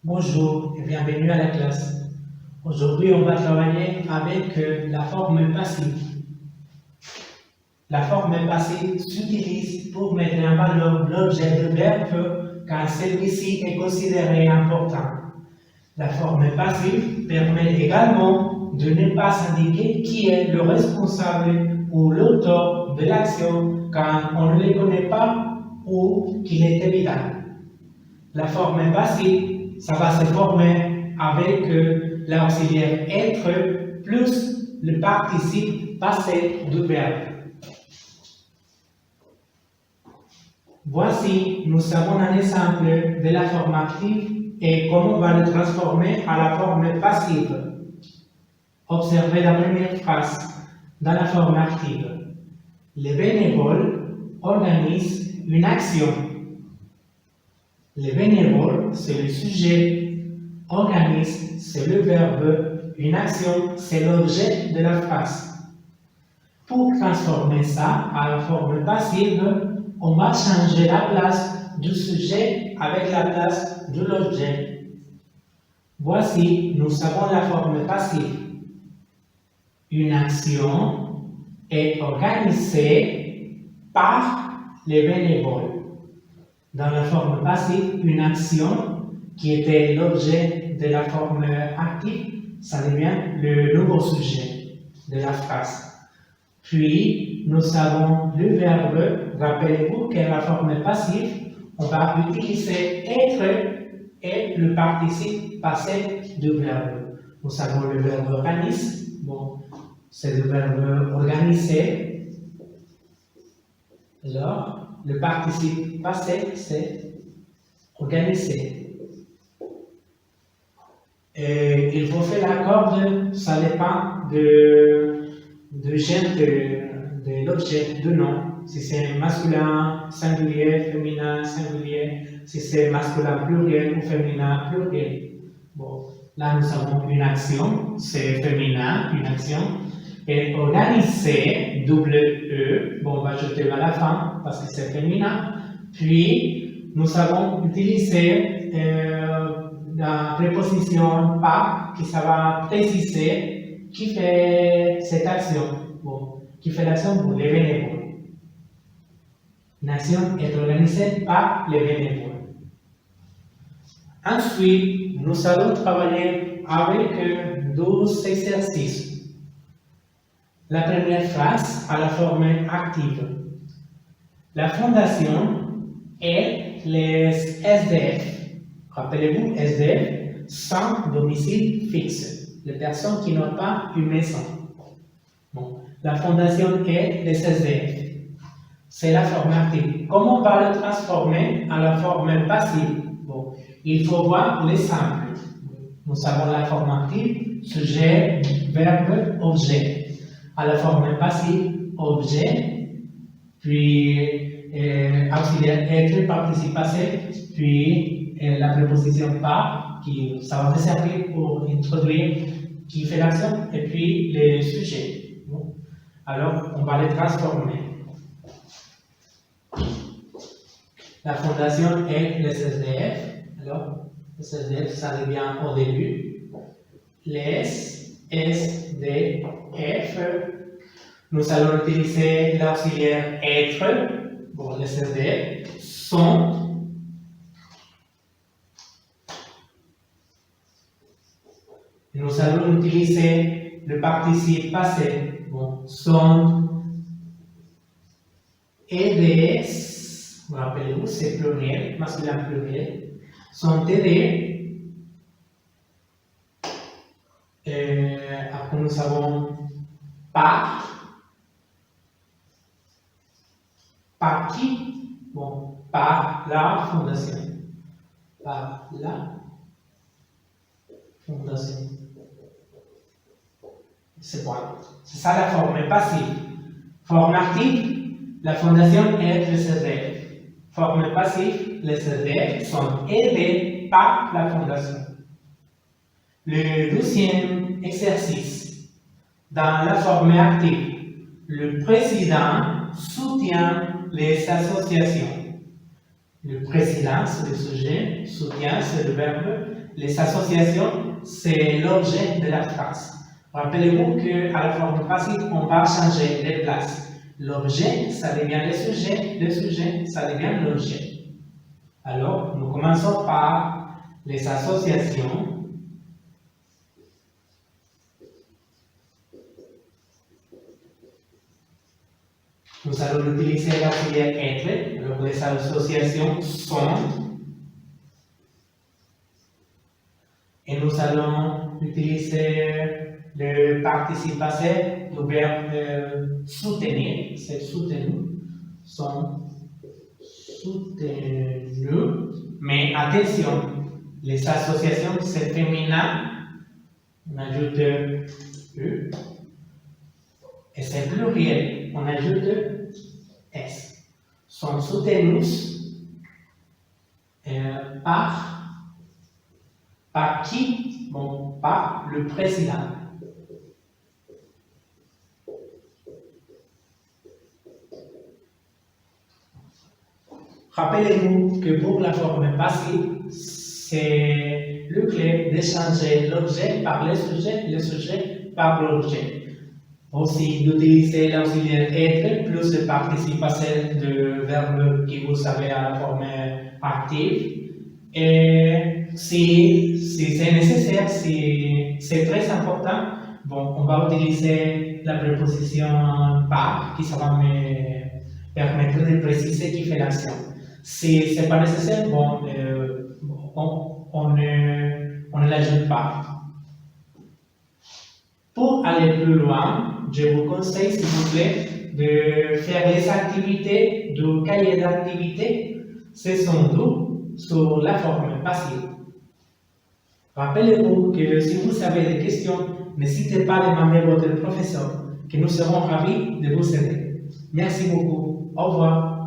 Bonjour et bienvenue à la classe. Aujourd'hui, on va travailler avec la forme passive. La forme passive s'utilise pour mettre en valeur l'objet de verbe quand celui-ci est considéré important. La forme passive permet également de ne pas indiquer qui est le responsable ou l'auteur de l'action quand on ne le connaît pas ou qu'il est évident. La forme passive, ça va se former avec l'auxiliaire être plus le participe passé du verbe. Voici, nous avons un exemple de la forme active et comment on va le transformer à la forme passive. Observez la première phrase dans la forme active. Les bénévoles organisent une action. Les bénévoles, c'est le sujet, organise, c'est le verbe, une action, c'est l'objet de la phrase. Pour transformer ça à la forme passive, on va changer la place du sujet avec la place de l'objet. Voici, nous avons la forme passive. Une action est organisée par les bénévoles. Dans la forme passive, une action qui était l'objet de la forme active, ça devient le nouveau sujet de la phrase. Puis, nous avons le verbe. Rappelez-vous que la forme passive, on va utiliser être et le participe passé du verbe. Nous avons le verbe organise. Bon, c'est le verbe organiser. Alors, le participe passé, c'est organiser. Et il faut faire la corde, ça dépend de genre de l'objet, de nom. Si c'est masculin, singulier, féminin, singulier, si c'est masculin pluriel ou féminin pluriel. Bon, là nous avons une action, c'est féminin, une action. Et organiser, double E, bon, on va jeter à la fin parce que c'est féminin. Puis, nous avons utilisé la préposition par qui ça va préciser qui fait cette action, bon, qui fait l'action pour les bénévoles. Une action est organisée par les bénévoles. Ensuite, nous allons travailler avec 12 exercices. La première phrase à la forme active. La fondation et les SDF. Rappelez-vous, SDF, sans domicile fixe. Les personnes qui n'ont pas une maison. Bon. La fondation et les SDF. C'est la forme active. Comment on va le transformer à la forme passive? Bon. Il faut voir l'exemple. Nous avons la forme active, sujet, verbe, objet. À la forme passive, objet, puis auxiliaire être, participe passé, puis la préposition par, qui ça va servir pour introduire qui fait l'action, et puis le sujet. Bon. Alors, on va les transformer. La fondation est les SDF. Alors, les SDF, ça devient au début. Les SDF. Nous allons utiliser l'auxiliaire être. Bon, les SDF sont. Nous allons utiliser le participe passé. Bon, sont. EDS. Rappelez-vous, c'est pluriel, masculin pluriel. Sont aidés. Après, nous avons par qui? Bon, par la fondation. Par la fondation. C'est bon. C'est ça la forme passive. Forme active, la fondation est le SDF. Forme passive, les SDF sont aidés par la fondation. Le deuxième exercice. Dans la forme active, le président soutient les associations. Le président, c'est le sujet, soutient, c'est le verbe, Les associations, c'est l'objet de la phrase. Rappelez-vous qu'à la forme passive, on va changer les places. L'objet, ça devient le sujet, ça devient l'objet. Alors, nous commençons par les associations. Nous allons utiliser l'auxiliaire être. Alors, les associations sont. Et nous allons utiliser le participe passé du verbe soutenir, c'est soutenu, sont soutenus, mais attention, les associations c'est féminin, on ajoute E, et c'est pluriel, on ajoute S, sont soutenus par qui? Bon, par le président. Rappelez-vous que pour la forme passive, c'est le clé de changer l'objet par le sujet par l'objet. Aussi d'utiliser l'auxiliaire être plus le participe passé de verbe que vous avez à la forme active. Et si c'est nécessaire, si c'est très important, bon, on va utiliser la préposition par, qui ça va me permettre de préciser qui fait l'action. Si ce n'est pas nécessaire, bon, on ne l'ajoute pas. Pour aller plus loin, je vous conseille, s'il vous plaît, de faire les activités du cahier d'activités. Ce sont deux sur la forme passive. Rappelez-vous que si vous avez des questions, n'hésitez pas à demander à votre professeur, que nous serons ravis de vous aider. Merci beaucoup. Au revoir.